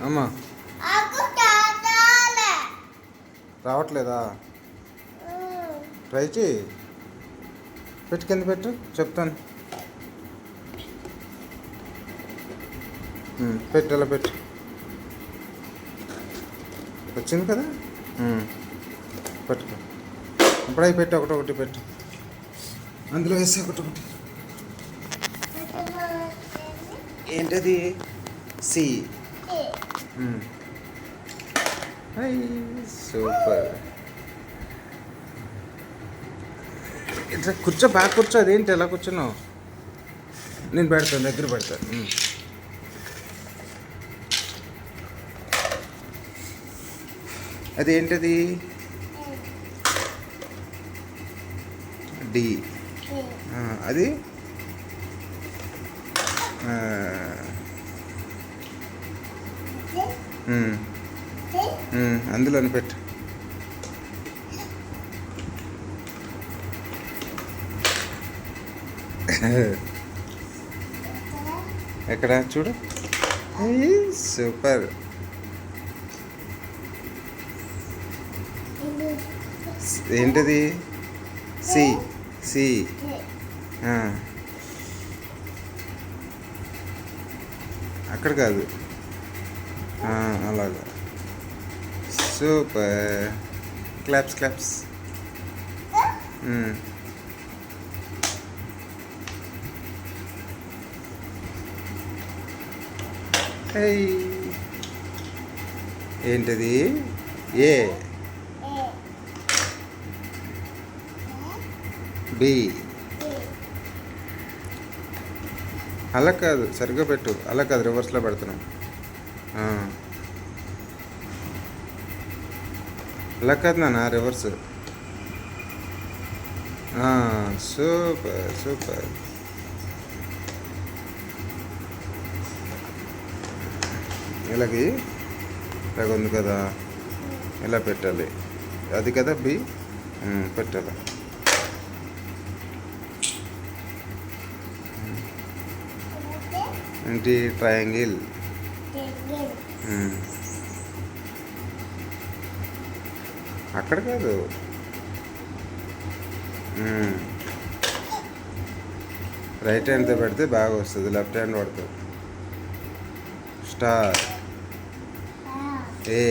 అమ్మా రావట్లేదా? ట్రై చేయి. పెట్టు, కింద పెట్టు, చెప్తాను. పెట్టు, అలా పెట్టు. వచ్చింది కదా, పట్టుకో. ఇప్పుడు అవి పెట్టు, ఒకటి పెట్టు, అందులో వేసి ఒకటి. ఏంటది? సి. సూపర్. ఇట్లా కూర్చో, బాగా కూర్చో. అదేంటి ఎలా కూర్చున్నావు? నేను పెడతాను, దగ్గర పెడతాను. అదేంటది? డి. అది అందులోని పెట్టు. ఎక్కడ చూడు. సూపర్. ఏంటది? సి. సి. అక్కడ కాదు, అలాగా. సూపర్. Claps claps. ఏంటది? ఏ. బి. అలా కాదు, సరిగ్గా పెట్టు. అలా కాదు, రివర్స్లో పెడుతున్నాం. అలా కాదు నాన్న, రివర్స్. Super super. ఇలాగే ఇలాగ ఉంది కదా, ఇలా పెట్టాలి. అది కదా బి. పెట్టాలి. ఏంటి? ట్రయాంగిల్. అక్కడ కాదు. రైట్ హ్యాండ్తో పెడితే బాగా వస్తుంది, లెఫ్ట్ హ్యాండ్ పడుతుంది. స్టార్. ఏ.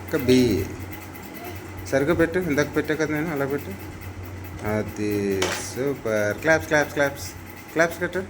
ఇంకా బి. సరిగ్గా పెట్టు, ఇందాక పెట్టా కదా నేను, అలా పెట్టు. అది super. Claps claps claps claps కట్టు.